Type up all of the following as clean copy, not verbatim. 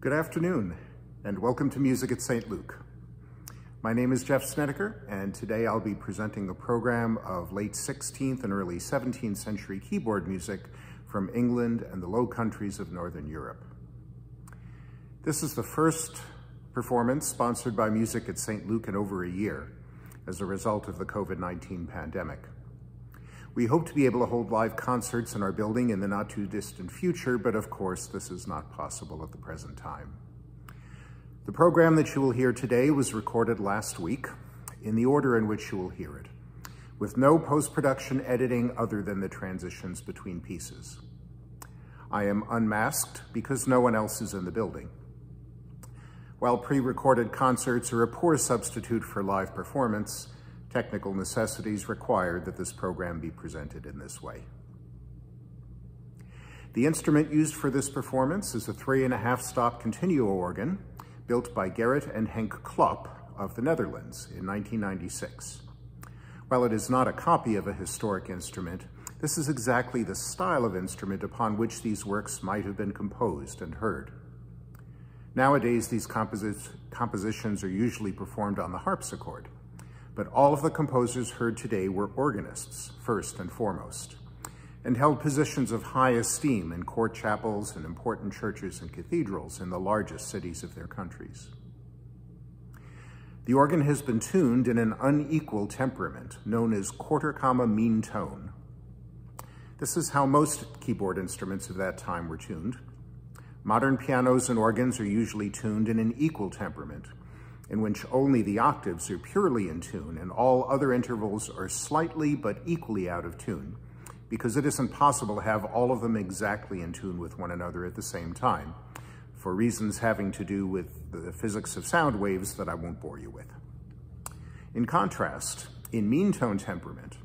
Good afternoon, and welcome to Music at St. Luke. My name is Jeff Snedeker, and today I'll be presenting a program of late 16th and early 17th century keyboard music from England and the Low Countries of Northern Europe. This is the first performance sponsored by Music at St. Luke in over a year as a result of the COVID-19 pandemic. We hope to be able to hold live concerts in our building in the not too distant future, but of course this is not possible at the present time. The program that you will hear today was recorded last week in the order in which you will hear it, with no post-production editing other than the transitions between pieces. I am unmasked because no one else is in the building. While pre-recorded concerts are a poor substitute for live performance, technical necessities require that this program be presented in this way. The instrument used for this performance is a 3.5-stop continuo organ built by Gerrit and Henk Klop of the Netherlands in 1996. While it is not a copy of a historic instrument, this is exactly the style of instrument upon which these works might have been composed and heard. Nowadays, these compositions are usually performed on the harpsichord, but all of the composers heard today were organists, first and foremost, and held positions of high esteem in court chapels and important churches and cathedrals in the largest cities of their countries. The organ has been tuned in an unequal temperament known as quarter-comma mean tone. This is how most keyboard instruments of that time were tuned. Modern pianos and organs are usually tuned in an equal temperament, in which only the octaves are purely in tune and all other intervals are slightly but equally out of tune, because it isn't possible to have all of them exactly in tune with one another at the same time, for reasons having to do with the physics of sound waves that I won't bore you with. In contrast, in mean tone temperament,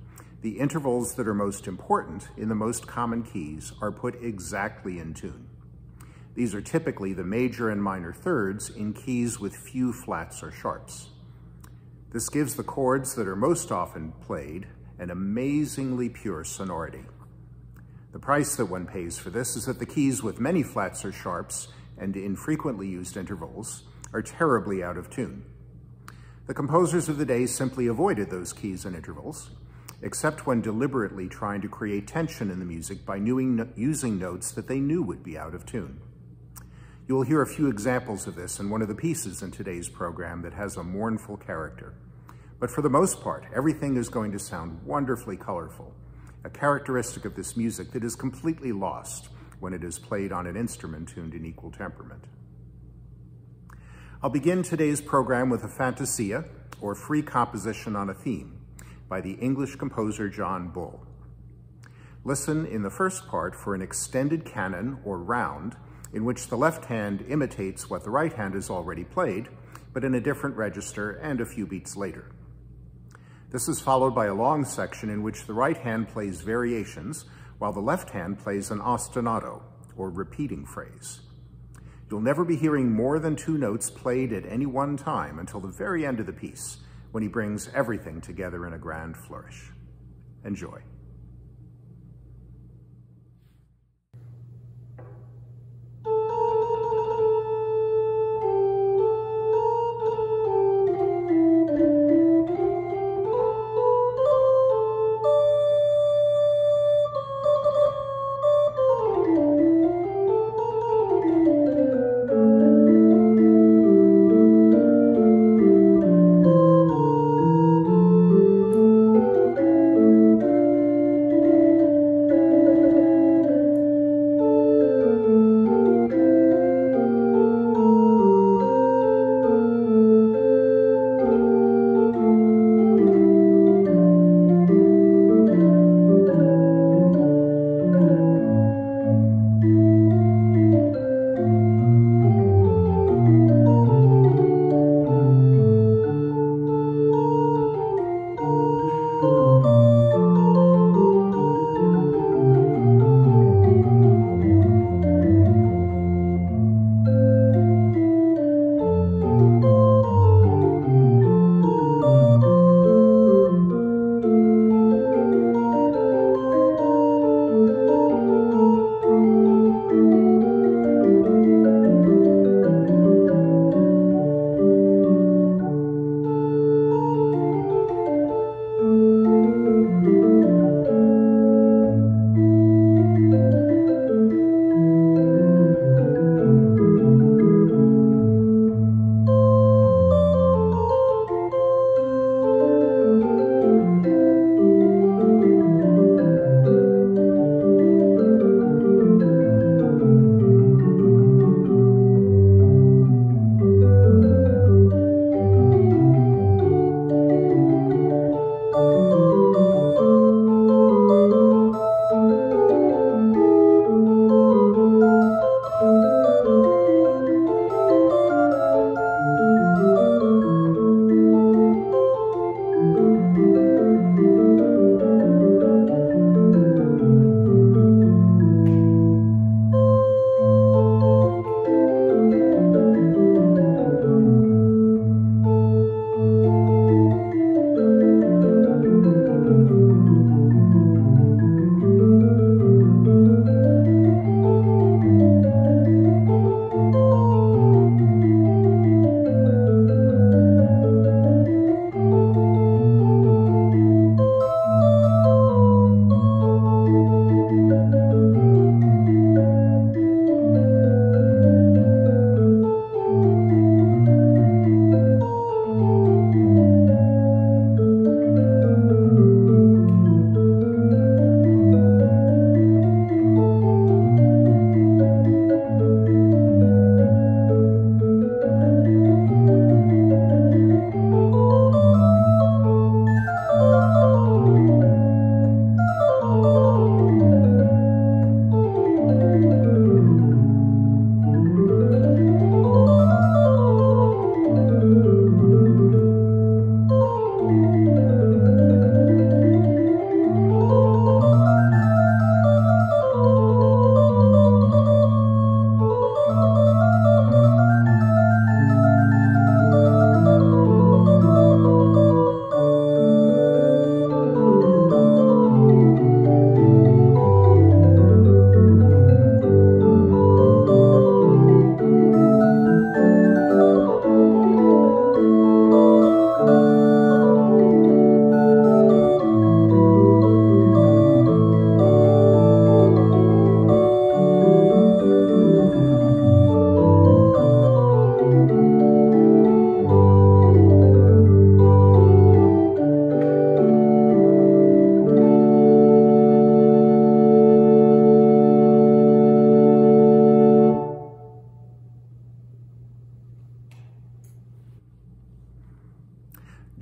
the intervals that are most important in the most common keys are put exactly in tune. These are typically the major and minor thirds in keys with few flats or sharps. This gives the chords that are most often played an amazingly pure sonority. The price that one pays for this is that the keys with many flats or sharps and infrequently used intervals are terribly out of tune. The composers of the day simply avoided those keys and intervals, except when deliberately trying to create tension in the music by using notes that they knew would be out of tune. You will hear a few examples of this in one of the pieces in today's program that has a mournful character. But for the most part, everything is going to sound wonderfully colorful, a characteristic of this music that is completely lost when it is played on an instrument tuned in equal temperament. I'll begin today's program with a Fantasia, or free composition on a theme, by the English composer Juell. Listen in the first part for an extended canon, or round, in which the left hand imitates what the right hand has already played, but in a different register and a few beats later. This is followed by a long section in which the right hand plays variations, while the left hand plays an ostinato, or repeating phrase. You'll never be hearing more than 2 notes played at any one time until the very end of the piece, when he brings everything together in a grand flourish. Enjoy.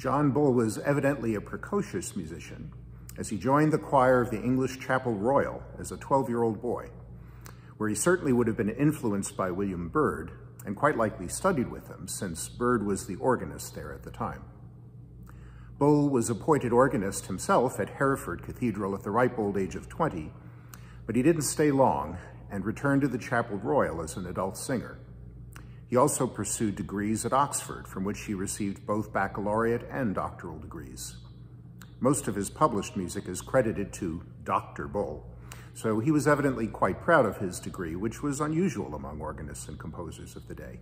John Bull was evidently a precocious musician, as he joined the choir of the English Chapel Royal as a 12-year-old boy, where he certainly would have been influenced by William Byrd, and quite likely studied with him, since Byrd was the organist there at the time. Bull was appointed organist himself at Hereford Cathedral at the ripe old age of 20, but he didn't stay long and returned to the Chapel Royal as an adult singer. He also pursued degrees at Oxford, from which he received both baccalaureate and doctoral degrees. Most of his published music is credited to Dr. Bull, so he was evidently quite proud of his degree, which was unusual among organists and composers of the day.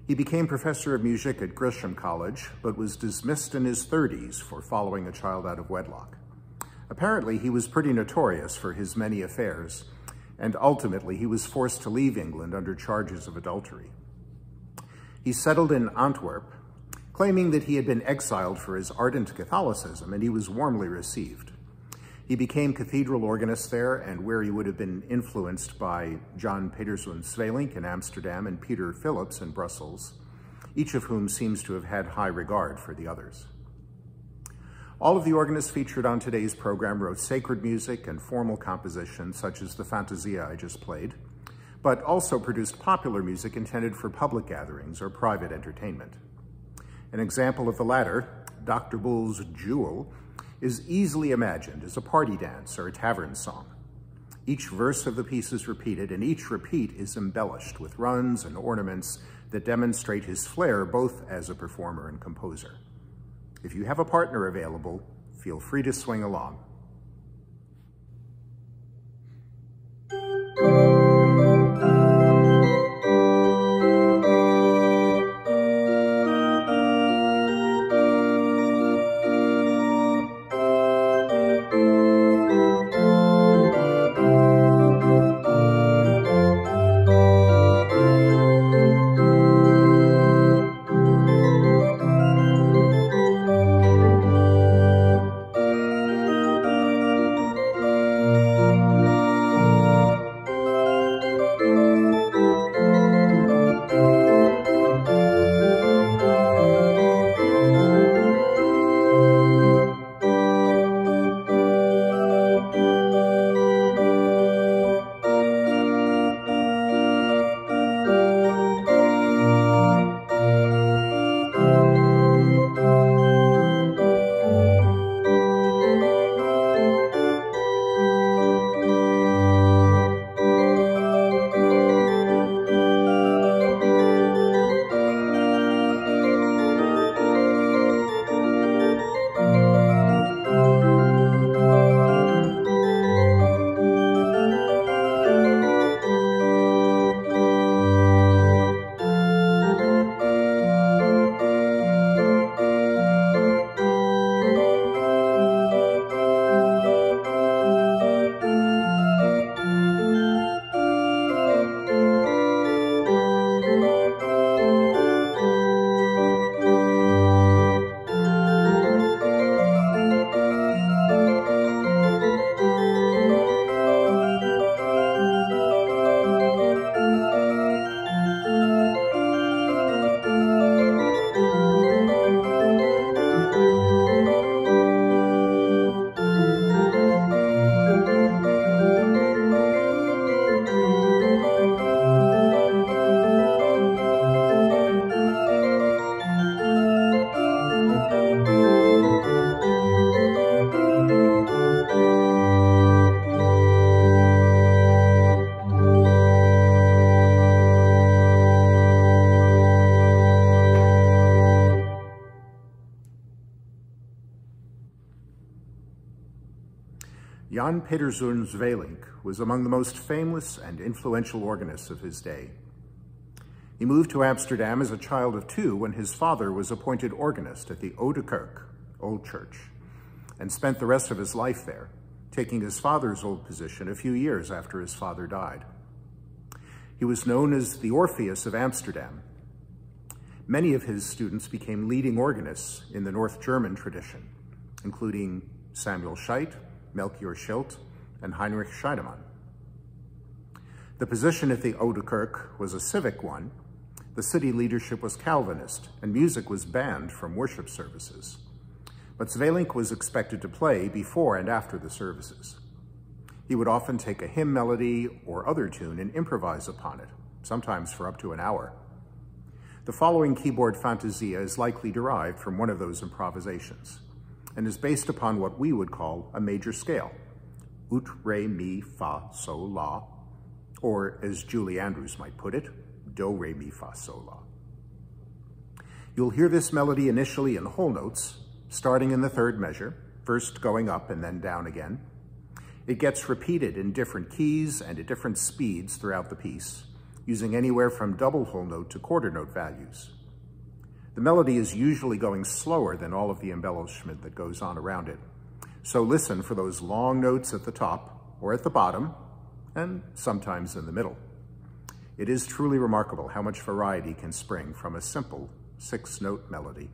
He became professor of music at Gresham College, but was dismissed in his 30s for following a child out of wedlock. Apparently, he was pretty notorious for his many affairs, and ultimately he was forced to leave England under charges of adultery. He settled in Antwerp, claiming that he had been exiled for his ardent Catholicism, and he was warmly received. He became cathedral organist there, and where he would have been influenced by John Pieterszoon Sweelinck in Amsterdam and Peter Phillips in Brussels, each of whom seems to have had high regard for the others. All of the organists featured on today's program wrote sacred music and formal compositions, such as the Fantasia I just played, but also produced popular music intended for public gatherings or private entertainment. An example of the latter, Dr. Bull's Juell, is easily imagined as a party dance or a tavern song. Each verse of the piece is repeated, and each repeat is embellished with runs and ornaments that demonstrate his flair both as a performer and composer. If you have a partner available, feel free to swing along. Jan Pieterszoon Sweelinck was among the most famous and influential organists of his day. He moved to Amsterdam as a child of 2 when his father was appointed organist at the Oude Kerk, Old Church, and spent the rest of his life there, taking his father's old position a few years after his father died. He was known as the Orpheus of Amsterdam. Many of his students became leading organists in the North German tradition, including Samuel Scheidt, Melchior Schilt, and Heinrich Scheidemann. The position at the Oude Kerk was a civic one, The city leadership was Calvinist, and music was banned from worship services. But Sweelinck was expected to play before and after the services. He would often take a hymn melody or other tune and improvise upon it, sometimes for up to an hour. The following keyboard Fantasia is likely derived from one of those improvisations and is based upon what we would call a major scale, ut, re, mi, fa, sol, la, or as Julie Andrews might put it, do, re, mi, fa, sol, la. You'll hear this melody initially in whole notes, starting in the third measure, first going up and then down again. It gets repeated in different keys and at different speeds throughout the piece, using anywhere from double whole note to quarter note values. The melody is usually going slower than all of the embellishment that goes on around it. So listen for those long notes at the top or at the bottom, and sometimes in the middle. It is truly remarkable how much variety can spring from a simple 6-note melody.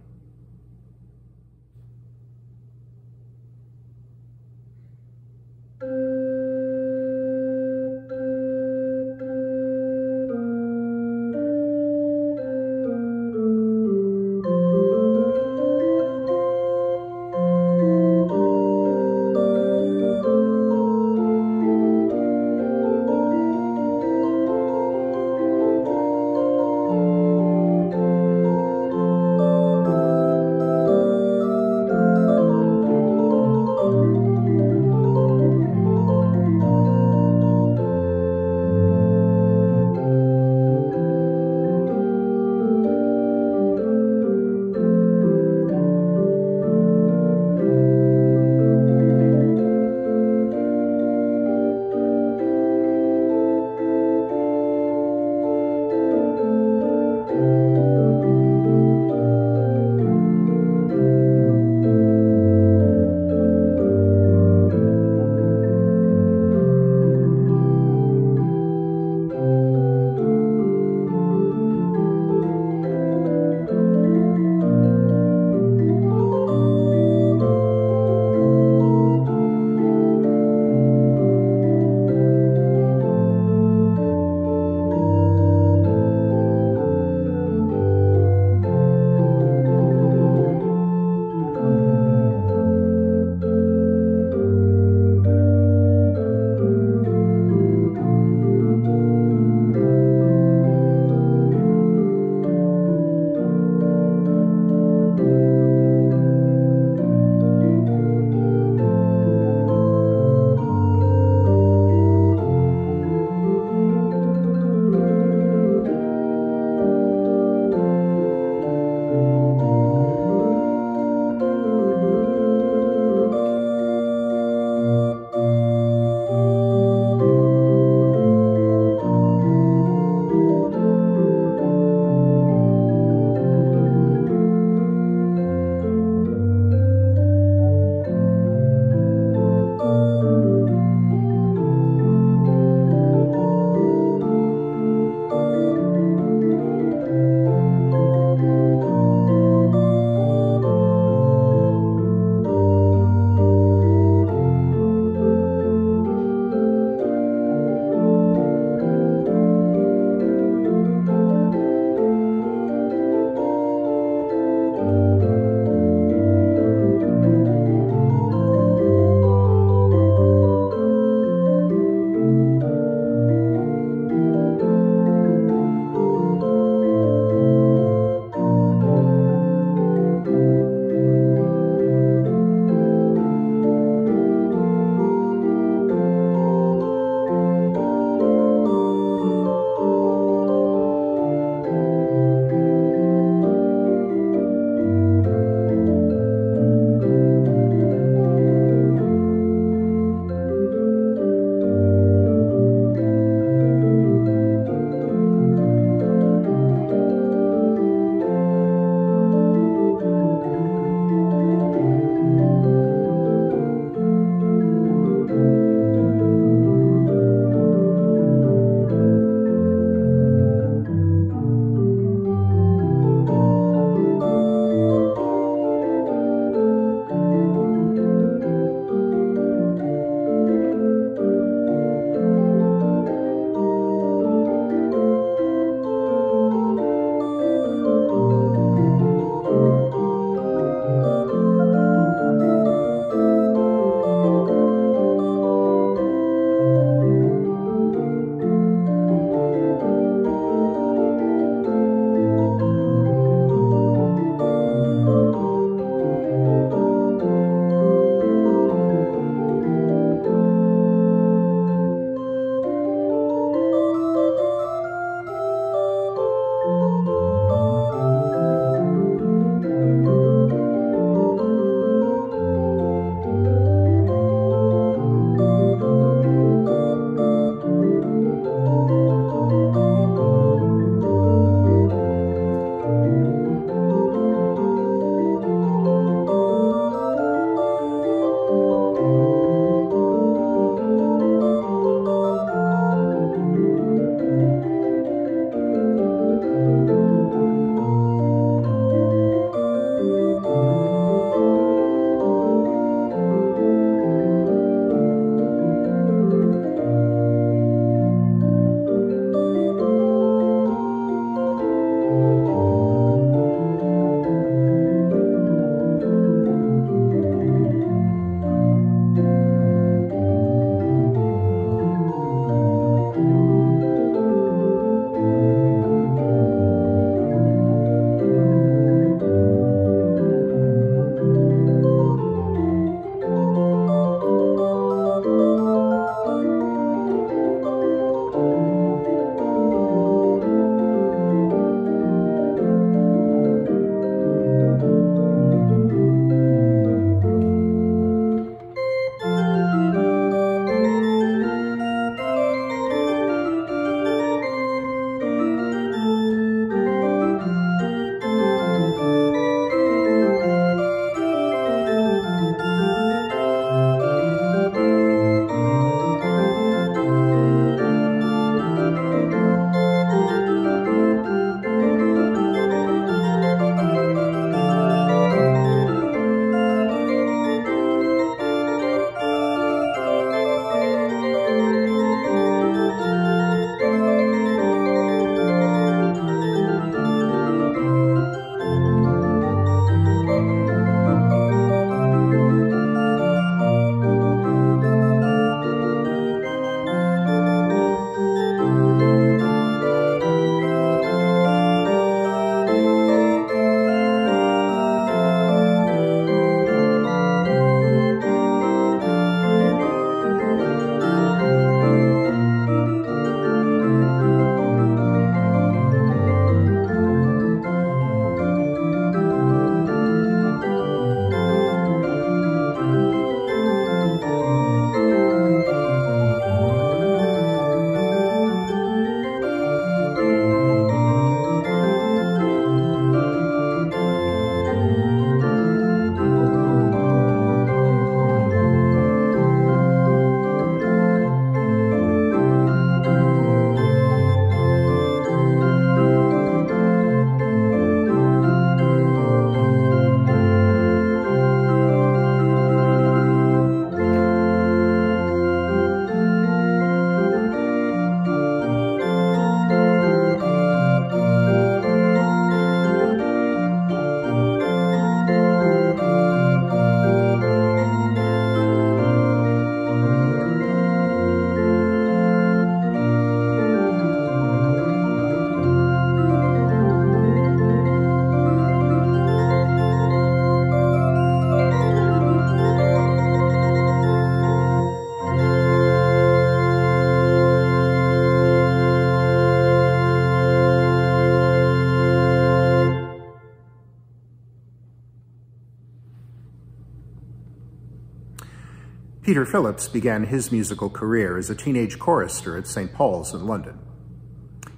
Peter Phillips began his musical career as a teenage chorister at St. Paul's in London.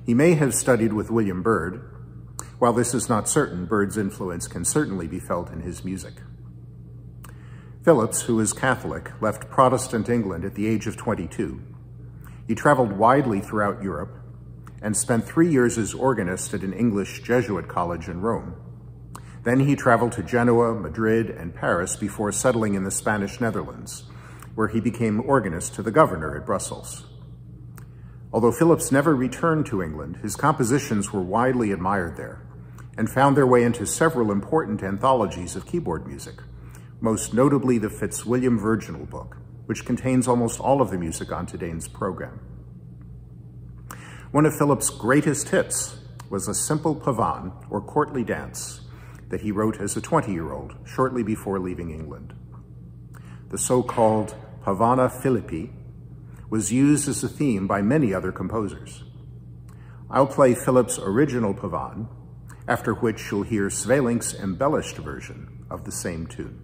He may have studied with William Byrd. While this is not certain, Byrd's influence can certainly be felt in his music. Phillips, who was Catholic, left Protestant England at the age of 22. He traveled widely throughout Europe and spent 3 years as organist at an English Jesuit college in Rome. Then he traveled to Genoa, Madrid, and Paris before settling in the Spanish Netherlands, where he became organist to the governor at Brussels. Although Phillips never returned to England, his compositions were widely admired there and found their way into several important anthologies of keyboard music, most notably the Fitzwilliam Virginal Book, which contains almost all of the music on today's program. One of Phillips' greatest hits was a simple pavane, or courtly dance, that he wrote as a 20-year-old, shortly before leaving England. The so-called Pavana Philippi was used as a theme by many other composers. I'll play Phillips' original pavane, after which you'll hear Sweelinck's embellished version of the same tune.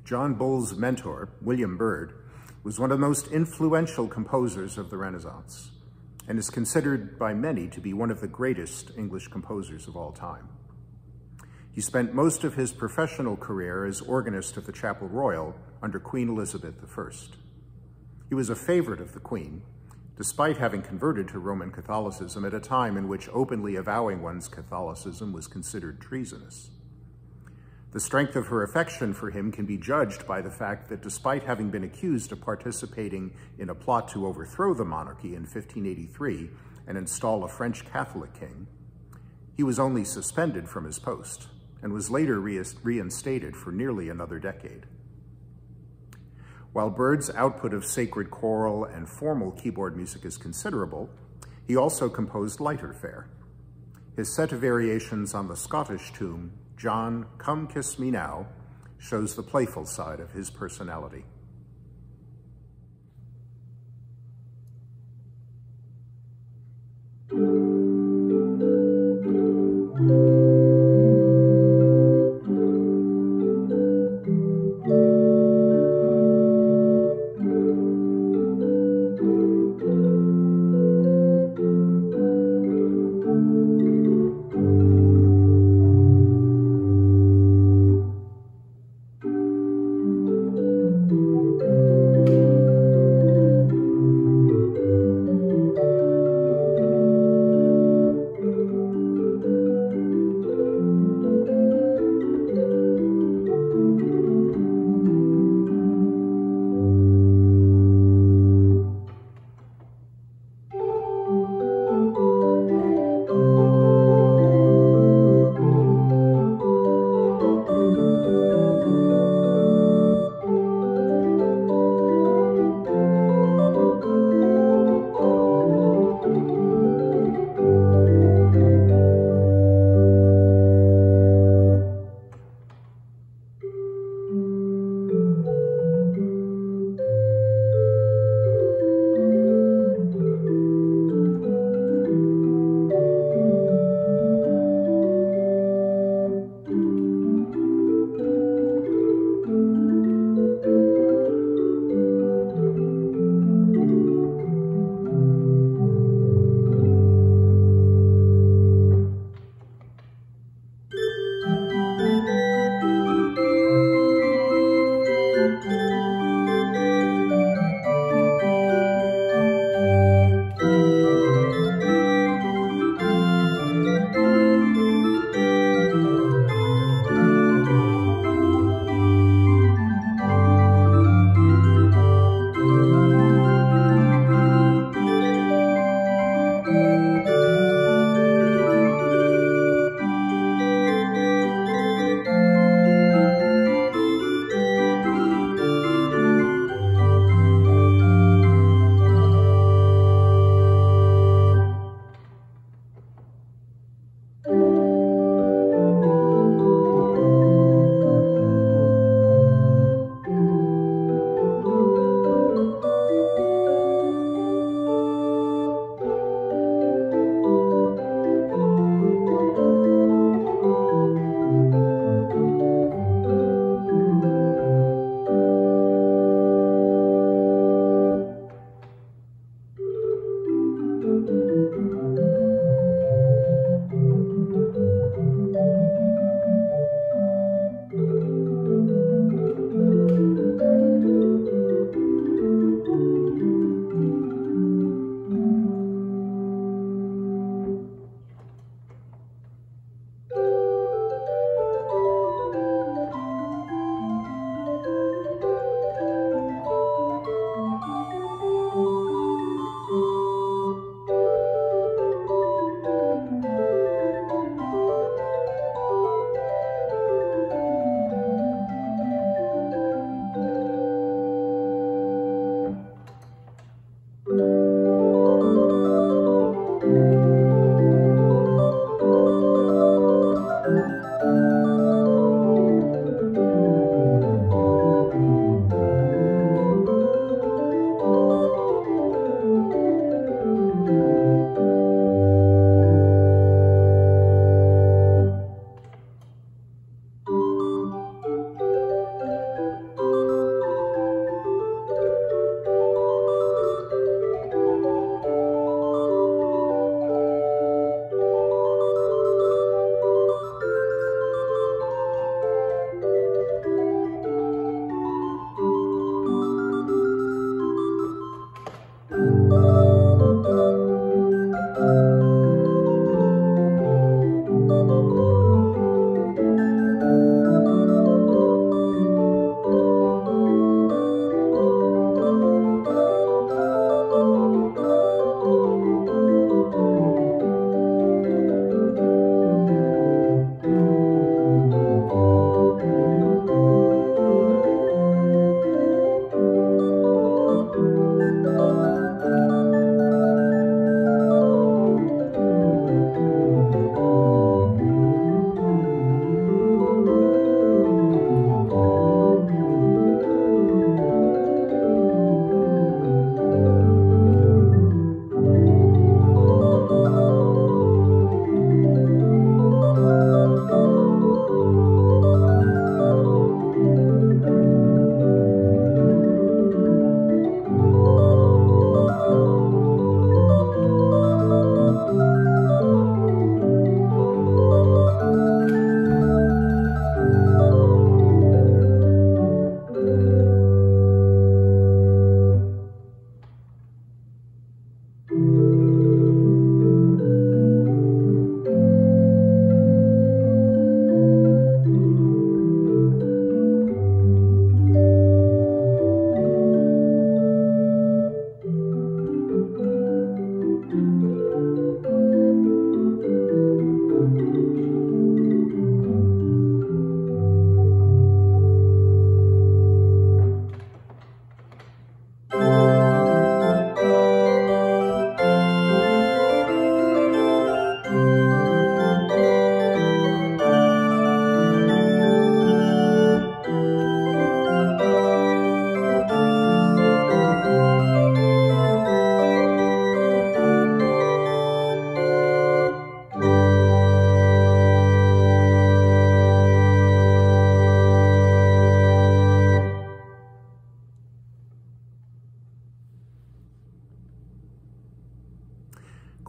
John Bull's mentor, William Byrd, was one of the most influential composers of the Renaissance and is considered by many to be one of the greatest English composers of all time. He spent most of his professional career as organist of the Chapel Royal under Queen Elizabeth I. He was a favorite of the Queen, despite having converted to Roman Catholicism at a time in which openly avowing one's Catholicism was considered treasonous. The strength of her affection for him can be judged by the fact that despite having been accused of participating in a plot to overthrow the monarchy in 1583 and install a French Catholic king, he was only suspended from his post and was later reinstated for nearly another decade. While Byrd's output of sacred choral and formal keyboard music is considerable, he also composed lighter fare. His set of variations on the Scottish tune, "Jhon, Come Kiss Me Now," shows the playful side of his personality.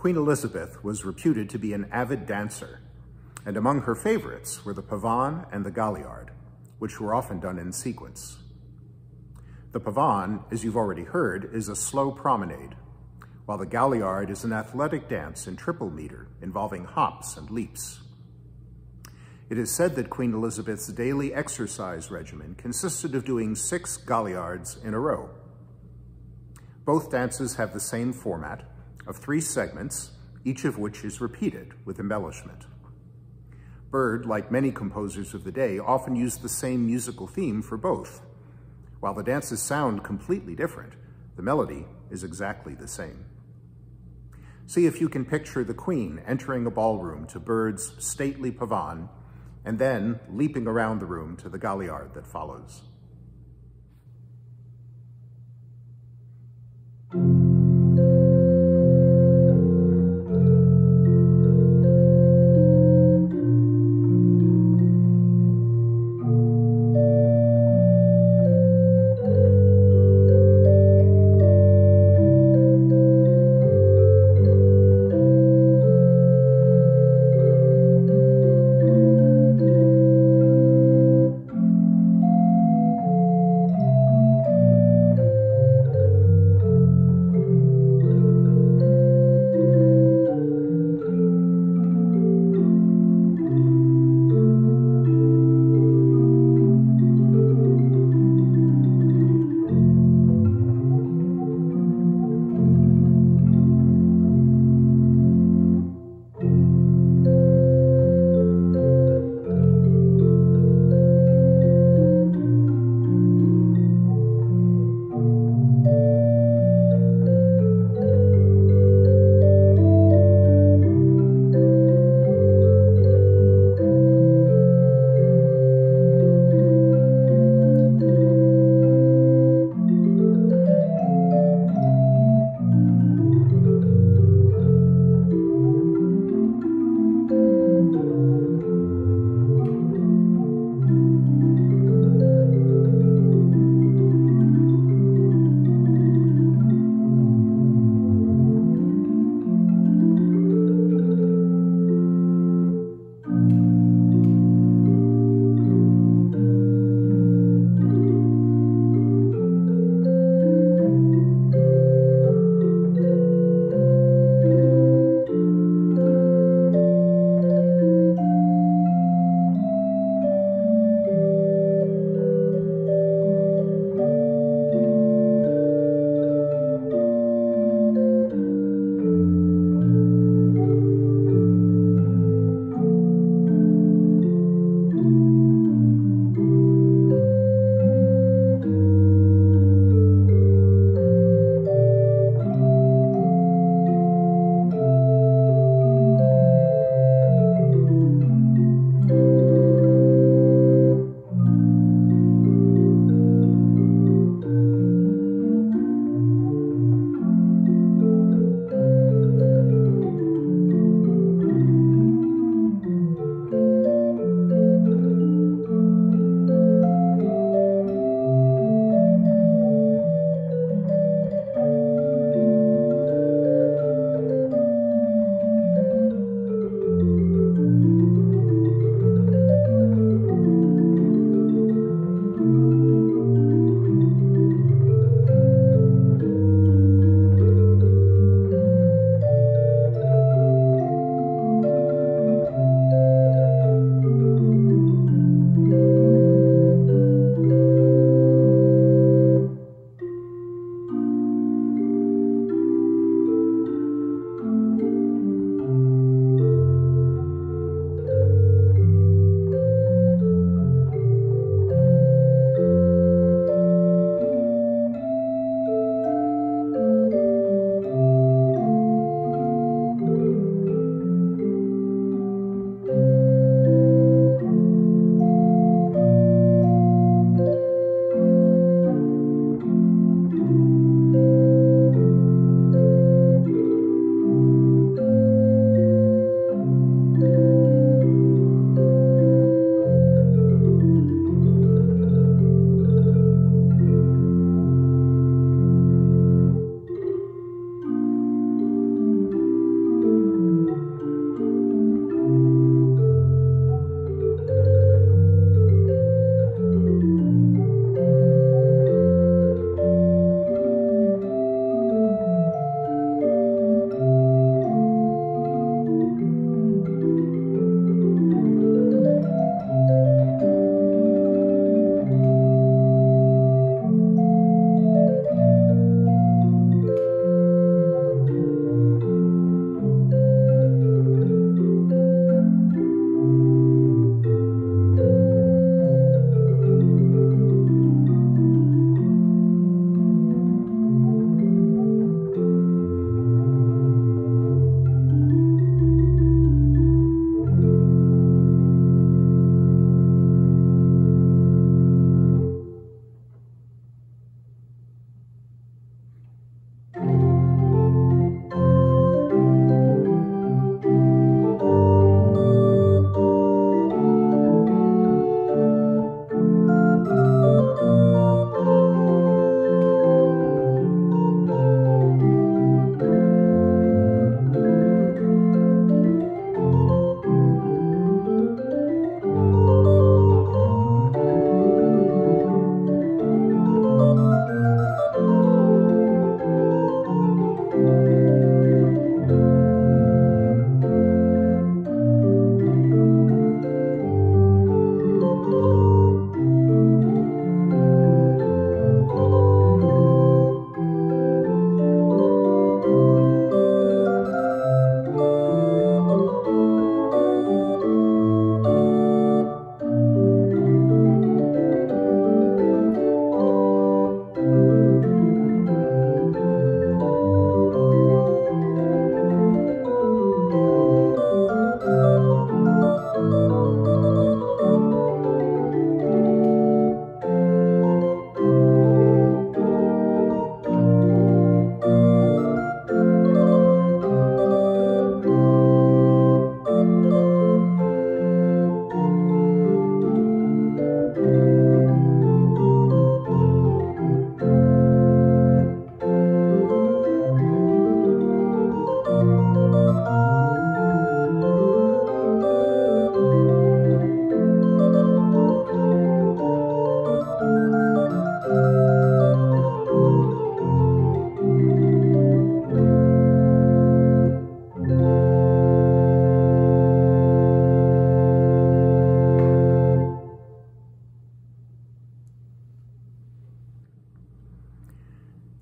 Queen Elizabeth was reputed to be an avid dancer, and among her favorites were the Pavane and the Galiarda, which were often done in sequence. The Pavane, as you've already heard, is a slow promenade, while the Galiarda is an athletic dance in triple meter involving hops and leaps. It is said that Queen Elizabeth's daily exercise regimen consisted of doing 6 Galiards in a row. Both dances have the same format of 3 segments, each of which is repeated with embellishment. Byrd, like many composers of the day, often used the same musical theme for both. While the dances sound completely different, the melody is exactly the same. See if you can picture the Queen entering a ballroom to Byrd's stately Pavane, and then leaping around the room to the Galiarda that follows.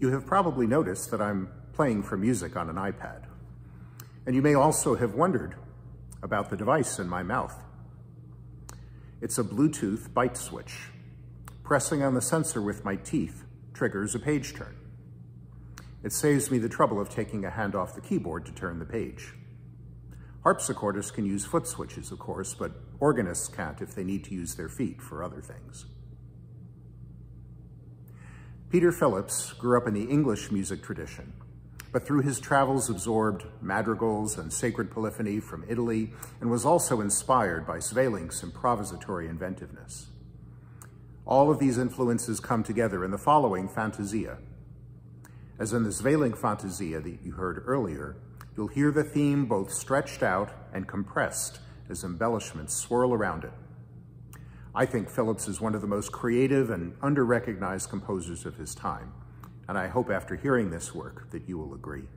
You have probably noticed that I'm playing for music on an iPad. And you may also have wondered about the device in my mouth. It's a Bluetooth bite switch. Pressing on the sensor with my teeth triggers a page turn. It saves me the trouble of taking a hand off the keyboard to turn the page. Harpsichordists can use foot switches, of course, but organists can't if they need to use their feet for other things. Peter Phillips grew up in the English music tradition, but through his travels absorbed madrigals and sacred polyphony from Italy and was also inspired by Sweelinck's improvisatory inventiveness. All of these influences come together in the following Fantasia. As in the Sweelinck Fantasia that you heard earlier, you'll hear the theme both stretched out and compressed as embellishments swirl around it. I think Phillips is one of the most creative and under-recognized composers of his time, and I hope after hearing this work that you will agree.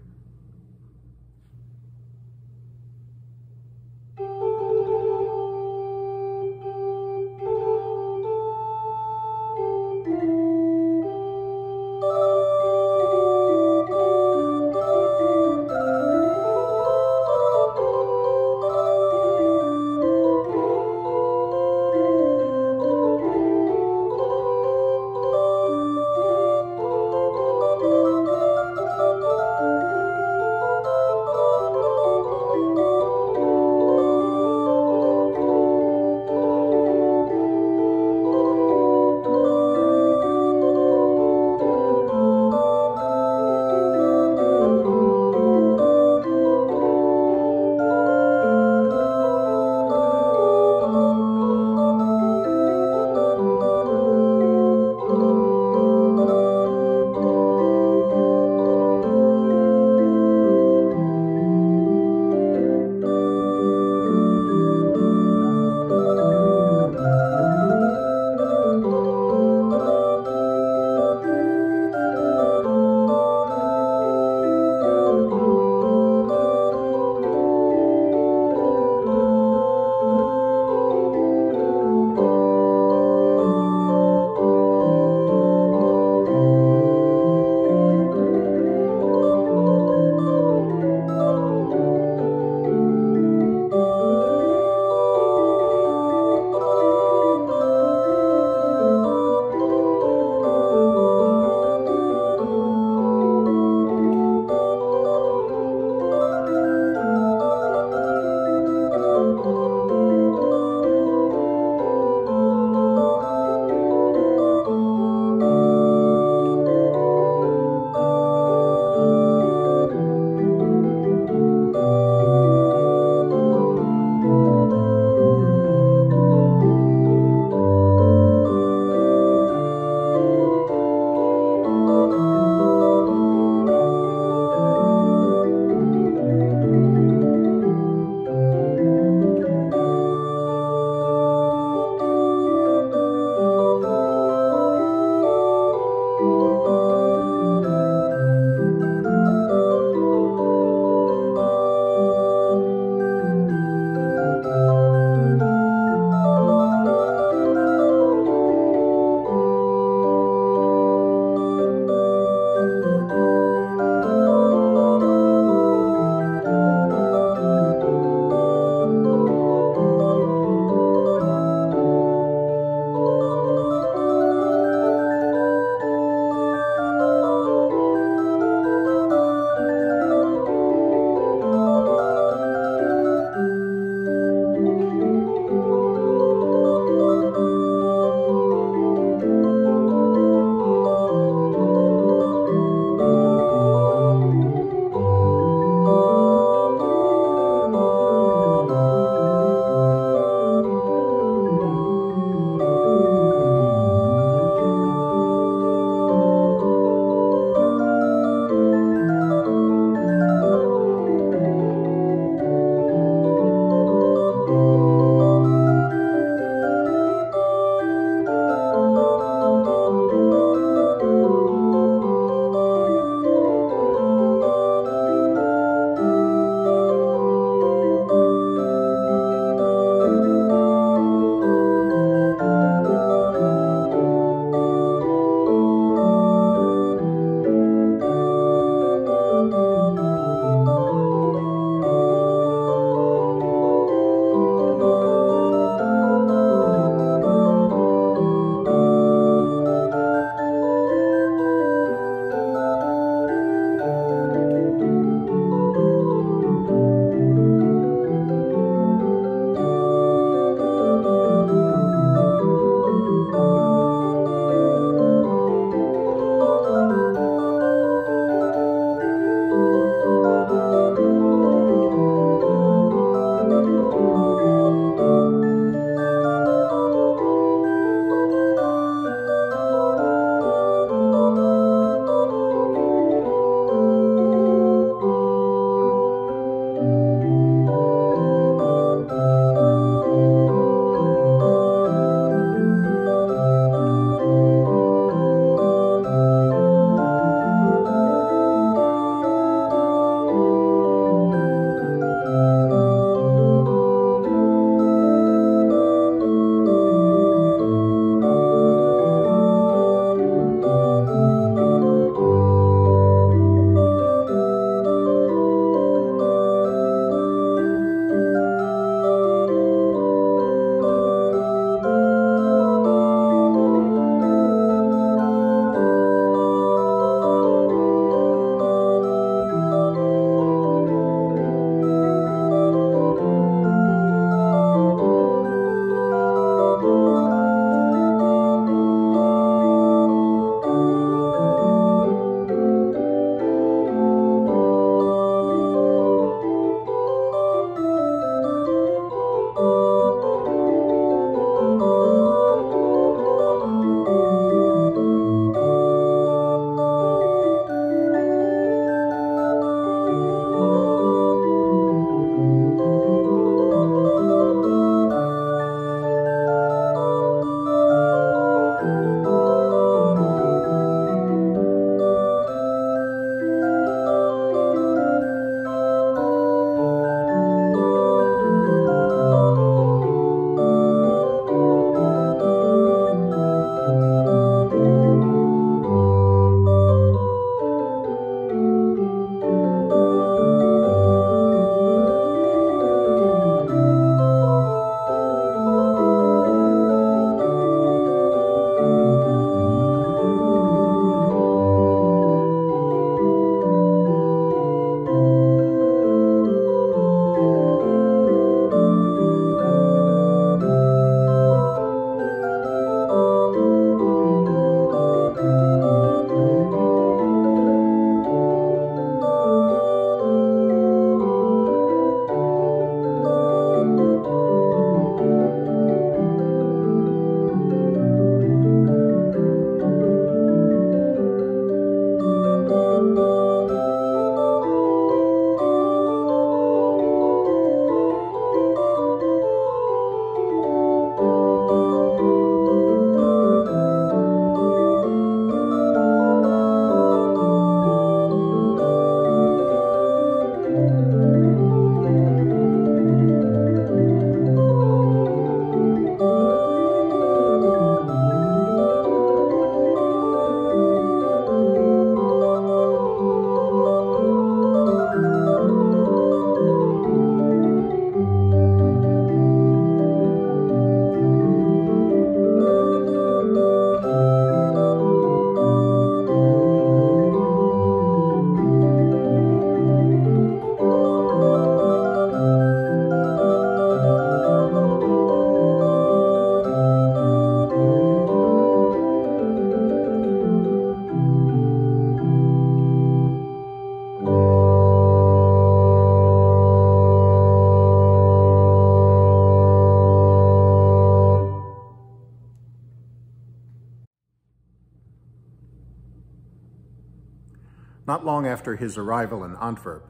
Not long after his arrival in Antwerp,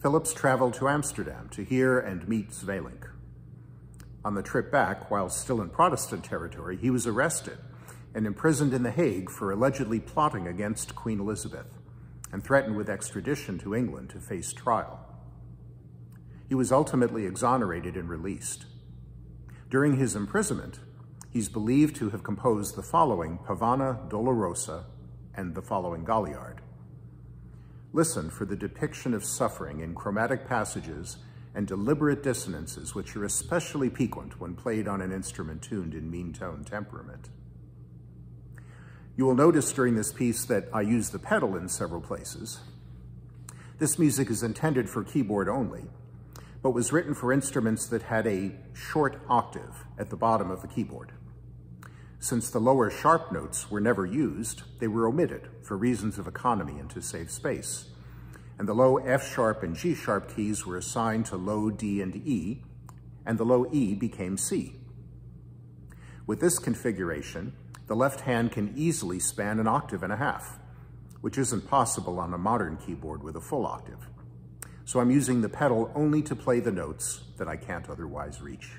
Philips traveled to Amsterdam to hear and meet Sweelinck. On the trip back, while still in Protestant territory, he was arrested and imprisoned in The Hague for allegedly plotting against Queen Elizabeth and threatened with extradition to England to face trial. He was ultimately exonerated and released. During his imprisonment, he's believed to have composed the following Pavana, Dolorosa, and the following Galiarda. Listen for the depiction of suffering in chromatic passages and deliberate dissonances, which are especially piquant when played on an instrument tuned in mean tone temperament. You will notice during this piece that I use the pedal in several places. This music is intended for keyboard only, but was written for instruments that had a short octave at the bottom of the keyboard. Since the lower sharp notes were never used, they were omitted for reasons of economy and to save space. And the low F sharp and G sharp keys were assigned to low D and E, and the low E became C. With this configuration, the left hand can easily span an octave and a half, which isn't possible on a modern keyboard with a full octave. So I'm using the pedal only to play the notes that I can't otherwise reach.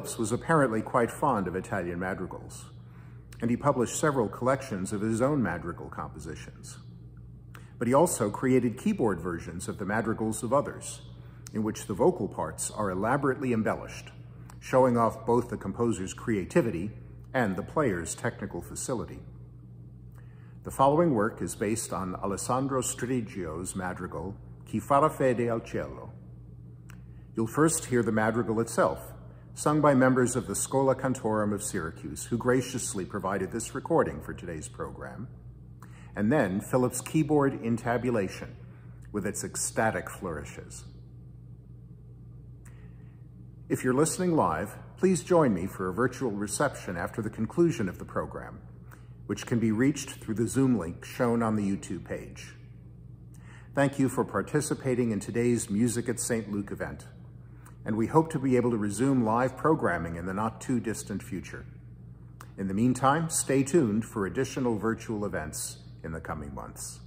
Phillips was apparently quite fond of Italian madrigals, and he published several collections of his own madrigal compositions. But he also created keyboard versions of the madrigals of others, in which the vocal parts are elaborately embellished, showing off both the composer's creativity and the player's technical facility. The following work is based on Alessandro Striggio's madrigal, Chi fara fede al Cielo. You'll first hear the madrigal itself, sung by members of the Schola Cantorum of Syracuse, who graciously provided this recording for today's program, and then Philip's keyboard intabulation with its ecstatic flourishes. If you're listening live, please join me for a virtual reception after the conclusion of the program, which can be reached through the Zoom link shown on the YouTube page. Thank you for participating in today's Music at St. Luke event, and we hope to be able to resume live programming in the not-too-distant future. In the meantime, stay tuned for additional virtual events in the coming months.